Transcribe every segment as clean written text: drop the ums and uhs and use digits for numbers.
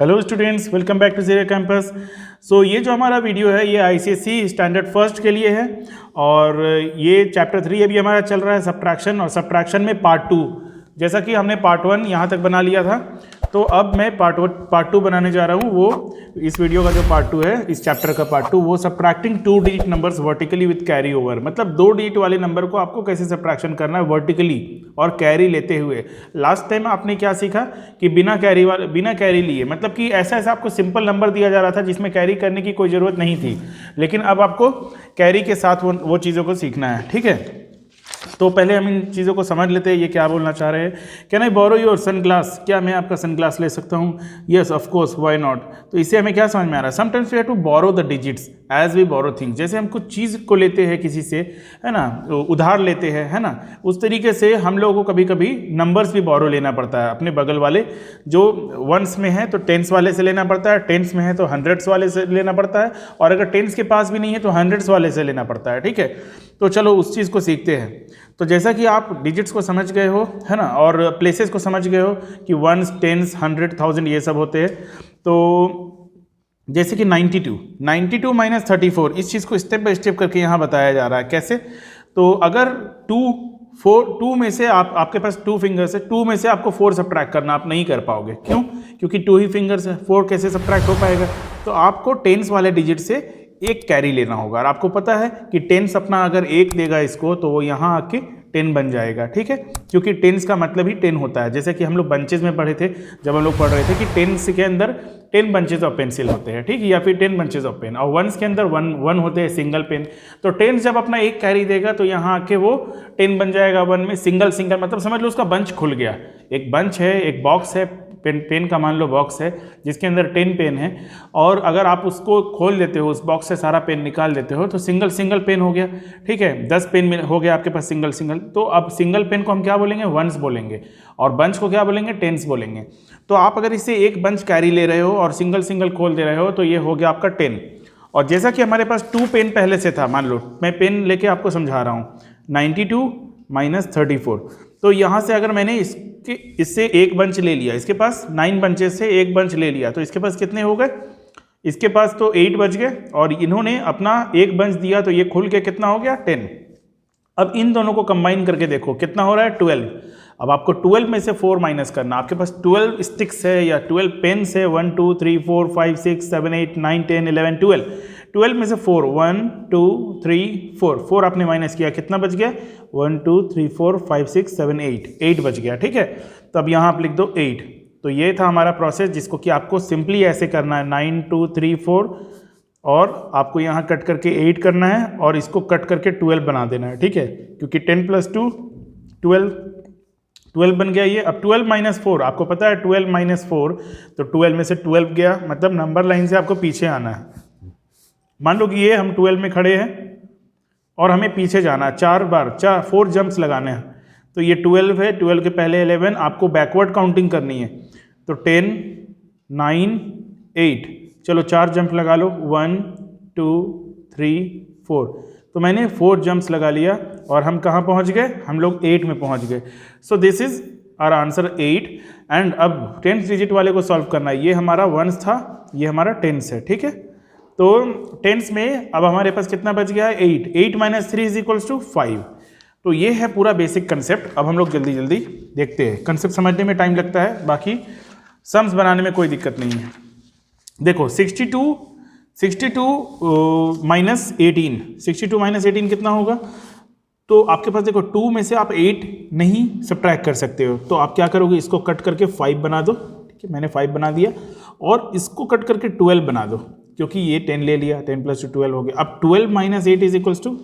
Hello students, welcome back to zero campus. So ये जो हमारा वीडियो है ये आईसीएसई स्टैंडर्ड फर्स्ट के लिए है और ये चैप्टर 3 अभी हमारा चल रहा है सब्ट्रैक्शन, और सब्ट्रैक्शन में पार्ट 2। जैसा कि हमने पार्ट 1 यहाँ तक बना लिया था, तो अब मैं पार्ट 2 बनाने जा रहा हूँ। वो इस वीडियो का जो पार्ट 2 है, इस चैप्टर का पार्ट 2, वो subtracting 2 digit numbers vertically with carry over. मतलब 2 डिजिट वाले नंबर को आपको कैसे सब्ट्रैक्शन करना है वर्टिकली और कैरी लेते हुए। लास्ट टाइम आपने क्या सीखा कि बिना कैरी लिए, मतलब कि ऐसा आपको सिंपल नंबर दिया जा रहा था जिसमें कैरी करने की कोई ज़रूरत नहीं थी, लेकिन अब आपको कैरी के साथ वो चीज़ों को सीखना है। ठीक है, तो पहले हम इन चीज़ों को समझ लेते हैं। ये क्या बोलना चाह रहे हैं, can I borrow your sunglass, क्या मैं आपका सनग्लास ले सकता हूँ? Yes of course, why not. तो इससे हमें क्या समझ में आ रहा है, sometimes we have to borrow the digits as we borrow things. जैसे हम कुछ चीज़ को लेते हैं किसी से, है ना, उधार लेते हैं, है ना, उस तरीके से हम लोगों को कभी कभी नंबर्स भी बोरो लेना पड़ता है अपने बगल वाले। जो वंस में है तो टेंस वाले से लेना पड़ता है, टेंस में है तो हंड्रेड्स वाले से लेना पड़ता है, और अगर टेंस के पास भी नहीं है तो हंड्रेड्स वाले से लेना पड़ता है। ठीक है, तो चलो उस चीज़ को सीखते हैं। तो जैसा कि आप डिजिट्स को समझ गए हो, है ना, और प्लेसेस को समझ गए हो कि वंस, टेंस, 100, 1000 ये सब होते हैं। तो जैसे कि 92 माइनस 34, इस चीज़ को स्टेप बाय स्टेप करके यहाँ बताया जा रहा है। कैसे? तो अगर 2 में से आपके पास 2 फिंगर्स है, 2 में से आपको 4 सब्ट्रैक्ट करना, आप नहीं कर पाओगे। क्यों? क्योंकि 2 ही फिंगर्स है, 4 कैसे सब्ट्रैक्ट हो पाएगा? तो आपको टेंस वाले डिजिट से एक कैरी लेना होगा, और आपको पता है कि टेंस अपना अगर 1 देगा इसको, तो वो यहाँ आके 10 बन जाएगा। ठीक है, क्योंकि टेंस का मतलब ही 10 होता है। जैसे कि हम लोग बंचेज में पढ़े थे, जब हम लोग पढ़ रहे थे कि टेंस के अंदर 10 बंचेज ऑफ पेंसिल होते हैं, ठीक है, या फिर 10 बंचेज ऑफ पेन, और वंस के अंदर वन होते हैं सिंगल पेन। तो टेंस जब अपना एक कैरी देगा तो यहाँ आके वो 10 बन जाएगा वन में। सिंगल मतलब समझ लो उसका बंच खुल गया। एक बंच है, एक बॉक्स है, पेन का मान लो बॉक्स है जिसके अंदर 10 पेन है, और अगर आप उसको खोल देते हो, उस बॉक्स से सारा पेन निकाल देते हो, तो सिंगल पेन हो गया। ठीक है, 10 पेन हो गया आपके पास सिंगल। तो अब सिंगल पेन को हम क्या बोलेंगे? वंस बोलेंगे, और बंच को क्या बोलेंगे? टेंस बोलेंगे। तो आप अगर इससे एक बंच कैरी ले रहे हो और सिंगल खोल दे रहे हो, तो ये हो गया आपका 10। और जैसा कि हमारे पास 2 पेन पहले से था, मान लो मैं पेन लेके आपको समझा रहा हूँ, 92 माइनस 34। तो यहाँ से अगर मैंने इससे एक बंच ले लिया, इसके पास 9 बंचेस से एक बंच ले लिया, तो इसके पास कितने हो गए? इसके पास तो 8 बच गए, और इन्होंने अपना एक बंच दिया, तो ये खुल के कितना हो गया? 10। अब इन दोनों को कंबाइन करके देखो कितना हो रहा है? 12। अब आपको 12 में से 4 माइनस करना। आपके पास 12 स्टिक्स है या 12 पेन्स है, 1 2 3 4 5 6 7 8 9 10 11 12। 12 में से 4, 1 2 3 4 आपने माइनस किया, कितना बच गया? 1 2 3 4 5 6 7 8 बच गया। ठीक है, तो अब यहाँ आप लिख दो 8। तो ये था हमारा प्रोसेस, जिसको कि आपको सिंपली ऐसे करना है, 9 2 3 4, और आपको यहाँ कट करके 8 करना है, और इसको कट करके 12 बना देना है। ठीक है, क्योंकि 10 + 2 12 बन गया ये। अब 12 माइनस 4, आपको पता है 12 माइनस 4, तो 12 में से 12 गया, मतलब नंबर लाइन से आपको पीछे आना है। मान लो कि ये हम 12 में खड़े हैं और हमें पीछे जाना है 4 जंप्स लगाने हैं। तो ये 12 है, 12 के पहले 11, आपको बैकवर्ड काउंटिंग करनी है। तो 10 9 8, चलो 4 जंप लगा लो, 1 2 3 4। तो मैंने 4 जंप्स लगा लिया, और हम कहाँ पहुँच गए? हम लोग 8 में पहुँच गए। So this is our answer 8। And अब 10th डिजिट वाले को सॉल्व करना है। ये हमारा वंस था, ये हमारा टेंस है। ठीक है, तो टेंस में अब हमारे पास कितना बच गया है? 8 माइनस 3 = 5। तो ये है पूरा बेसिक कंसेप्ट। अब हम लोग जल्दी देखते हैं। कंसेप्ट समझने में टाइम लगता है, बाकी सम्स बनाने में कोई दिक्कत नहीं है। देखो 62 माइनस 18 कितना होगा? तो आपके पास देखो 2 में से आप 8 नहीं सब्ट्रैक्ट कर सकते हो, तो आप क्या करोगे? इसको कट करके 5 बना दो। ठीक है, मैंने 5 बना दिया, और इसको कट करके 12 बना दो, क्योंकि ये 10 ले लिया, 10 + 2 12 हो गया। अब 12 माइनस 8 =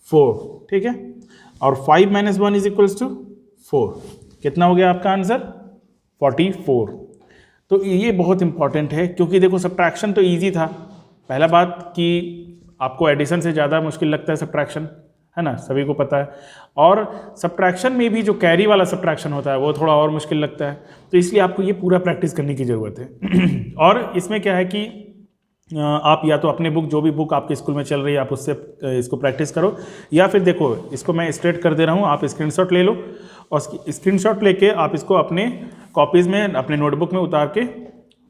4। ठीक है, और 5 माइनस 1 = 4। कितना हो गया आपका आंसर? 44। तो ये बहुत इंपॉर्टेंट है, क्योंकि देखो सब्ट्रैक्शन तो इजी था। पहला बात कि आपको एडिशन से ज़्यादा मुश्किल लगता है सब्ट्रैक्शन, है ना, सभी को पता है। और सब्ट्रैक्शन में भी जो कैरी वाला सब्ट्रैक्शन होता है वो थोड़ा और मुश्किल लगता है, तो इसलिए आपको ये पूरा प्रैक्टिस करने की ज़रूरत है। और इसमें क्या है कि आप या तो अपने बुक, जो भी बुक आपके स्कूल में चल रही है, आप उससे इसको प्रैक्टिस करो, या फिर देखो इसको मैं स्ट्रेट कर दे रहा हूँ, आप स्क्रीनशॉट ले लो, और स्क्रीनशॉट लेके आप इसको अपने कॉपीज़ में, अपने नोटबुक में उतार के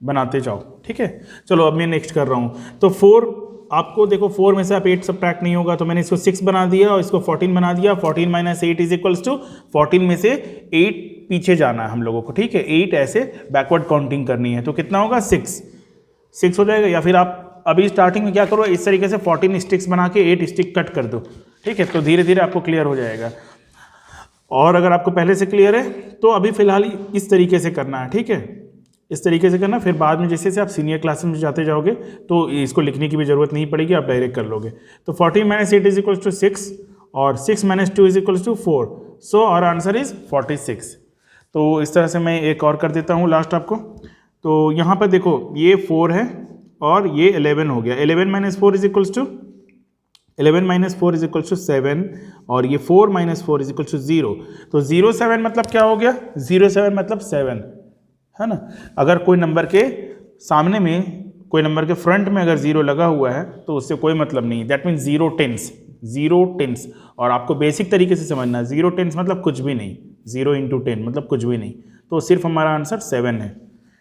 बनाते जाओ, ठीक है। चलो अब मैं नेक्स्ट कर रहा हूँ। तो 4 आपको देखो 4 में से आप 8 सब्ट्रैक्ट नहीं होगा, तो मैंने इसको 6 बना दिया और इसको 14 बना दिया। 14 माइनस 8 इज इक्वल्स टू 14 में से 8 पीछे जाना है हम लोगों को, ठीक है। 8 ऐसे बैकवर्ड काउंटिंग करनी है, तो कितना होगा 6 हो जाएगा। या फिर आप अभी स्टार्टिंग में क्या करो, इस तरीके से 14 स्टिक्स बना के 8 स्टिक कट कर दो, ठीक है। तो धीरे धीरे आपको क्लियर हो जाएगा। और अगर आपको पहले से क्लियर है तो अभी फिलहाल इस तरीके से करना है, ठीक है, इस तरीके से करना। फिर बाद में जैसे आप सीनियर क्लासेस में जाते जाओगे तो इसको लिखने की भी जरूरत नहीं पड़ेगी, आप डायरेक्ट कर लोगे। तो 14 माइनस 8 इज इक्वल्स टू 6 और 6 minus 2 is equals to 4। So our answer is 46। तो इस तरह से मैं एक और कर देता हूँ लास्ट आपको। तो यहाँ पर देखो ये 4 है और ये 11 हो गया। 11 minus 4 is equals to 11 minus 4 is equals to 7 और ये 4 माइनस 4 इज इक्वल्स टू 0। तो 07 मतलब क्या हो गया, 07 मतलब 7 है ना। अगर कोई नंबर के सामने में, कोई नंबर के फ्रंट में अगर 0 लगा हुआ है तो उससे कोई मतलब नहीं, दैट मीन्स 0 टेंस। और आपको बेसिक तरीके से समझना है, 0 टेंस मतलब कुछ भी नहीं, 0 इंटू 10 मतलब कुछ भी नहीं। तो सिर्फ हमारा आंसर 7 है,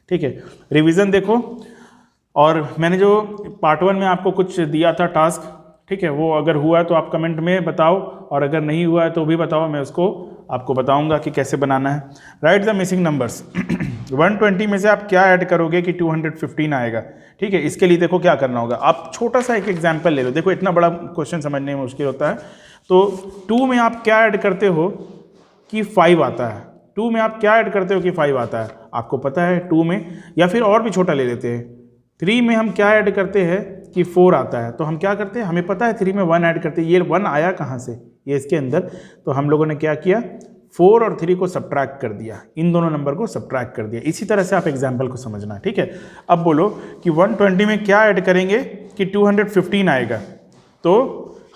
ठीक है। रिवीजन देखो, और मैंने जो पार्ट 1 में आपको कुछ दिया था टास्क, ठीक है, वो अगर हुआ है तो आप कमेंट में बताओ, और अगर नहीं हुआ है तो भी बताओ, मैं उसको आपको बताऊंगा कि कैसे बनाना है। Right the missing numbers. 120 में से आप क्या ऐड करोगे कि 215 आएगा, ठीक है। इसके लिए देखो क्या करना होगा, आप छोटा सा एक एग्जाम्पल ले लो। देखो इतना बड़ा क्वेश्चन समझने में मुश्किल होता है। तो 2 में आप क्या ऐड करते हो कि 5 आता है, 2 में आप क्या ऐड करते हो कि 5 आता है, आपको पता है 2 में। या फिर और भी छोटा ले लेते हैं, 3 में हम क्या ऐड करते हैं कि 4 आता है, तो हम क्या करते हैं, हमें पता है 3 में 1 ऐड करते हैं। ये 1 आया कहाँ से, ये इसके अंदर। तो हम लोगों ने क्या किया, 4 और 3 को सब्ट्रैक्ट कर दिया, इन दोनों नंबर को सब्ट्रैक्ट कर दिया। इसी तरह से आप एग्जाम्पल को समझना, ठीक है। अब बोलो कि 120 में क्या ऐड करेंगे कि 215 आएगा। तो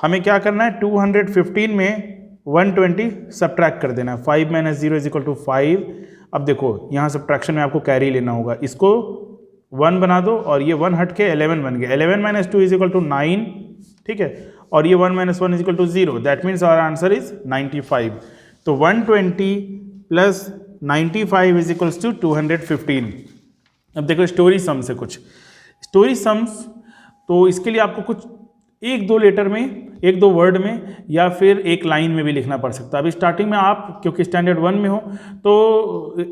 हमें क्या करना है, 215 में 120 सब्ट्रैक्ट कर देना है। 5 माइनस 0 इज इक्वल टू 5। अब देखो यहाँ सब्ट्रैक्शन में आपको कैरी लेना होगा, इसको 1 बना दो और ये 1 हट के 11 बन गया। 11 माइनस 2 इज इक्वल टू 9, ठीक है। और ये 1 minus 1 is equal to 0, that means our answer is 95। तो 120 प्लस 95 इज इक्वल्स टू 215। अब देखो स्टोरी सम से कुछ स्टोरी सम्स, तो इसके लिए आपको कुछ 1-2 लेटर में, 1-2 वर्ड में, या फिर एक लाइन में भी लिखना पड़ सकता है। अभी स्टार्टिंग में आप क्योंकि स्टैंडर्ड 1 में हो तो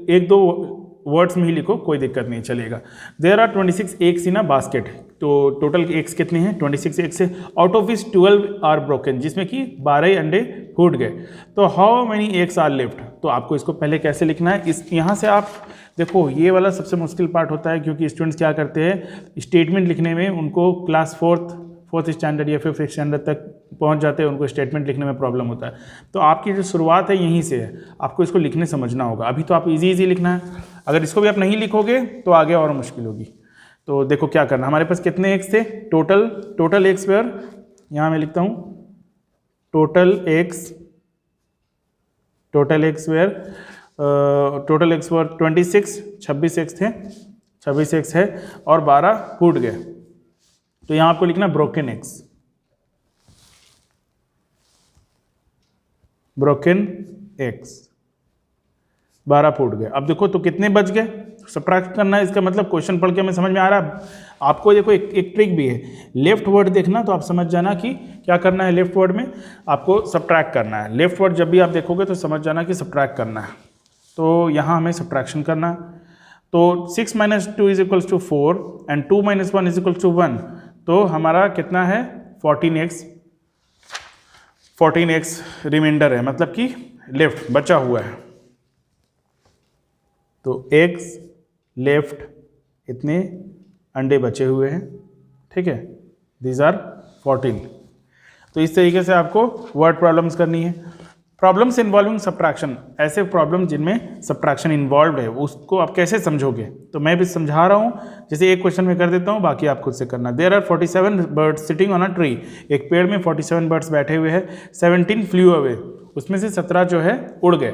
1-2 वर्ड्स में ही लिखो, कोई दिक्कत नहीं चलेगा। There are 26 eggs in a basket. तो टोटल एग्स कितने हैं, 26 एग्स है। Out of which 12 are broken, जिसमें कि 12 अंडे फूट गए। तो how many eggs are left, तो आपको इसको पहले कैसे लिखना है, इस यहाँ से आप देखो, ये वाला सबसे मुश्किल पार्ट होता है, क्योंकि स्टूडेंट्स क्या करते हैं, स्टेटमेंट लिखने में उनको क्लास 4th स्टैंडर्ड या 5th स्टैंडर्ड तक पहुंच जाते हैं, उनको स्टेटमेंट लिखने में प्रॉब्लम होता है। तो आपकी जो शुरुआत है यहीं से है, आपको इसको लिखने समझना होगा। अभी तो आप इजी लिखना है, अगर इसको भी आप नहीं लिखोगे तो आगे और मुश्किल होगी। तो देखो क्या करना, हमारे पास कितने एक्स थे, टोटल एक्स वेयर, यहाँ मैं लिखता हूँ total eggs were, total eggs were 26 eggs थे, 26 एक्स है और 12 फूट गए। तो यहाँ आपको लिखना ब्रोकन एक्स 12 फूट गए। अब देखो तो कितने बच गए, सब्ट्रैक्ट करना है, इसका मतलब क्वेश्चन पढ़ के हमें समझ में आ रहा है। आपको देखो एक ट्रिक भी है, लेफ्ट वर्ड देखना तो आप समझ जाना कि क्या करना है। लेफ्ट वर्ड में आपको सब्ट्रैक्ट करना है, लेफ्ट वर्ड जब भी आप देखोगे तो समझ जाना कि सब्ट्रैक्ट करना है। तो यहाँ हमें सब्ट्रैक्शन करना है। तो 6 minus 2 is equals to 4 and 2 minus 1 is equals to 1। तो हमारा कितना है 14x रिमाइंडर है, मतलब कि लेफ्ट बचा हुआ है। तो x लेफ्ट इतने अंडे बचे हुए हैं, ठीक है, दीज आर 14। तो इस तरीके से आपको वर्ड प्रॉब्लम्स करनी है। प्रॉब्लम्स इन्वॉल्विंग सब्ट्रैक्शन, ऐसे प्रॉब्लम जिनमें सब्ट्रैक्शन इन्वॉल्व है, उसको आप कैसे समझोगे, तो मैं भी समझा रहा हूँ। जैसे एक क्वेश्चन में कर देता हूँ, बाकी आप खुद से करना। There are 47 birds sitting on a tree, एक पेड़ में 47 बर्ड्स बैठे हुए हैं। 17 फ्लू अवे, उसमें से 17 जो है उड़ गए।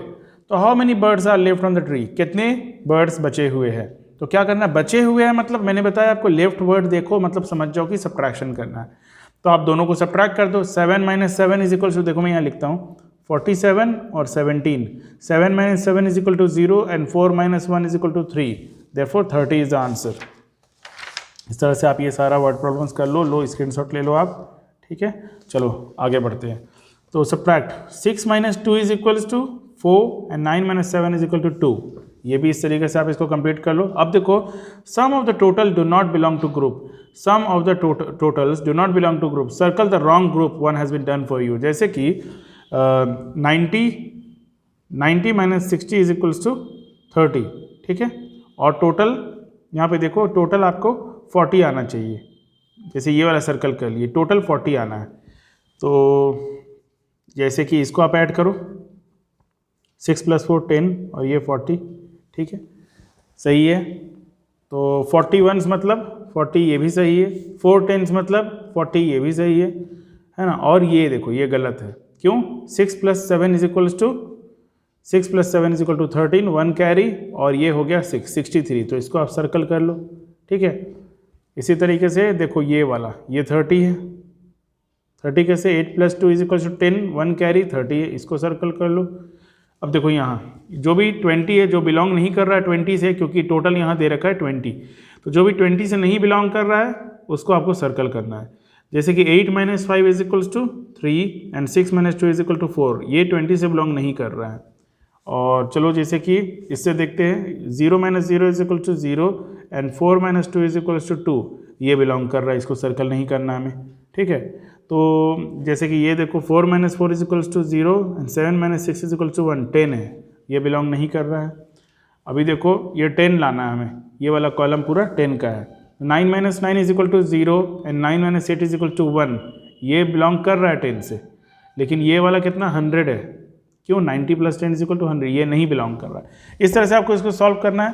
तो how many birds are left on the tree, कितने बर्ड्स बचे हुए हैं। तो क्या करना है, बचे हुए हैं मतलब मैंने बताया आपको, लेफ्ट वर्ड देखो मतलब समझ जाओ कि सब्ट्रैक्शन करना है। तो आप दोनों को सब्ट्रैक्ट कर दो। 7 माइनस 7 इज इक्वल टू, देखो मैं यहाँ लिखता हूँ 47 और 17। 7 minus 7 is equal to 0 and 4 minus 1 is equal to 3, therefore 30 is the answer. इस तरह से आप ये सारा वर्ड प्रॉब्लम्स कर लो, स्क्रीनशॉट ले लो आप, ठीक है। चलो आगे बढ़ते हैं। तो subtract 6 - 2 is equals to 4 and 9 - 7 is equal to 2। ये भी इस तरीके से आप इसको कंप्लीट कर लो। अब देखो, sum of the total do not belong to group, sum of the totals do not belong to group, circle the wrong group, one has been done for you. जैसे कि 90 - 60 इज इक्वल्स टू 30, ठीक है। और total यहाँ पे देखो, total आपको 40 आना चाहिए। जैसे ये वाला सर्कल कर लिए, टोटल 40 आना है। तो जैसे कि इसको आप ऐड करो, 6 + 4 10 और ये 40, ठीक है, सही है। तो 41 मतलब 40, ये भी सही है। 4 10 मतलब 40, ये भी सही है ना। और ये देखो, ये गलत है। क्यों? 6 + 7 इज इक्वल्स टू 13, 1 कैरी, और ये हो गया 6, 63। तो इसको आप सर्कल कर लो, ठीक है। इसी तरीके से देखो, ये वाला, ये 30 है। 30 कैसे? 8 + 2 इज इक्वल्स टू 10, 1 कैरी, 30 है, इसको सर्कल कर लो। अब देखो यहाँ जो भी 20 है, जो बिलोंग नहीं कर रहा है 20 से, क्योंकि टोटल यहाँ दे रखा है 20, तो जो भी 20 से नहीं बिलोंग कर रहा है उसको आपको सर्कल करना है। जैसे कि 8 - 5 is equals to 3 and 6 - 2 is equal to 4, ये 20 से बिलोंग नहीं कर रहा है। और चलो जैसे कि इससे देखते हैं, 0 - 0 is equal to 0 and 4 - 2 is equals to 2, ये बिलोंग कर रहा है, इसको सर्कल नहीं करना हमें, ठीक है। तो जैसे कि ये देखो, 4 - 4 is equals to 0 and 7 - 6 is equals to 1, 10 है, ये बिलोंग नहीं कर रहा है। अभी देखो, ये 10 लाना है हमें, ये वाला कॉलम पूरा 10 का है। 9 - 9 is equal to 0 and 9 - 8 is equal to 1, ये बिलोंग कर रहा है 10 से। लेकिन ये वाला कितना? 100 है। क्यों? 90 + 10 इज इक्वल टू 100, ये नहीं बिलोंग कर रहा है। इस तरह से आपको इसको सॉल्व करना है।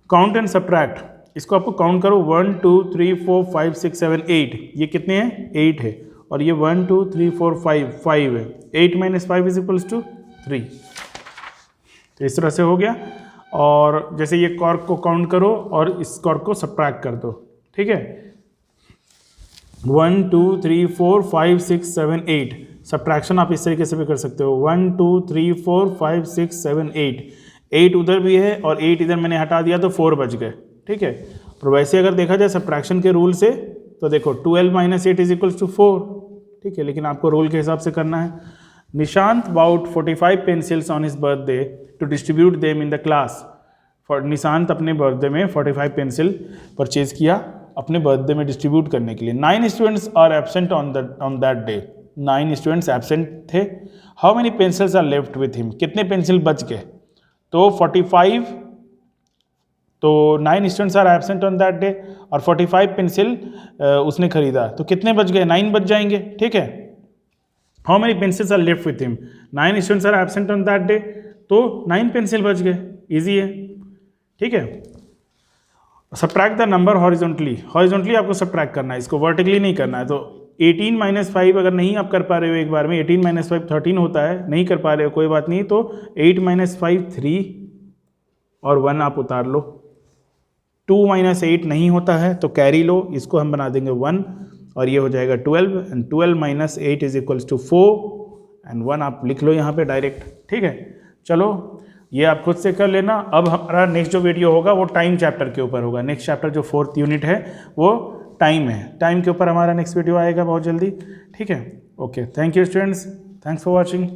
काउंट एंड सब्ट्रैक्ट, इसको आपको काउंट करो, 1 2 3 4 5 6 7 8, ये कितने हैं? 8 है। और ये 1 2 3 4 5 है। 8 - 5 इज इक्वल्स टू 3। तो इस तरह से हो गया। और जैसे ये कॉर्क को काउंट करो और इस कॉर्क को सब्ट्रैक्ट कर दो, ठीक है। 1 2 3 4 5 6 7 8, सब्ट्रैक्शन आप इस तरीके से भी कर सकते हो, 1 2 3 4 5 6 7 8, 8 उधर भी है और 8 इधर मैंने हटा दिया तो 4 बच गए, ठीक है। और वैसे अगर देखा जाए सब्ट्रैक्शन के रूल से, तो देखो 12 - 8 इज इक्वल्स टू 4, ठीक है। लेकिन आपको रूल के हिसाब से करना है। Nishant bought 45 pencils on his birthday to distribute them in the class. Nishant अपने बर्थडे में 45 पेंसिल परचेज किया अपने बर्थडे में डिस्ट्रीब्यूट करने के लिए। 9 students are absent on that day, 9 students absent थे। How many pencils are left with him, कितने पेंसिल बच गए? तो 45, तो 9 students are absent on that day और 45 पेंसिल उसने खरीदा, तो कितने बच गए? 9 बच जाएंगे, ठीक है। How many pencils are left with him, 9 students are absent on that day, तो 9 पेंसिल बच गए, इजी है, ठीक है। Subtract the number horizontally, horizontally आपको सब्ट्रैक्ट करना है, इसको वर्टिकली नहीं करना है। तो 18 - 5 अगर नहीं आप कर पा रहे हो एक बार में, 18 - 5 13 होता है, नहीं कर पा रहे हो कोई बात नहीं, तो 8 - 5 3 और 1 आप उतार लो। 2 - 8 नहीं होता है तो कैरी लो, इसको हम बना देंगे 1 और ये हो जाएगा 12 and 12 - 8 is equals to 4 and 1 आप लिख लो यहाँ पे डायरेक्ट, ठीक है। चलो ये आप खुद से कर लेना। अब हमारा नेक्स्ट जो वीडियो होगा वो टाइम चैप्टर के ऊपर होगा। नेक्स्ट चैप्टर जो 4th यूनिट है वो टाइम है, टाइम के ऊपर हमारा नेक्स्ट वीडियो आएगा बहुत जल्दी, ठीक है। Okay, thank you students, thanks for watching.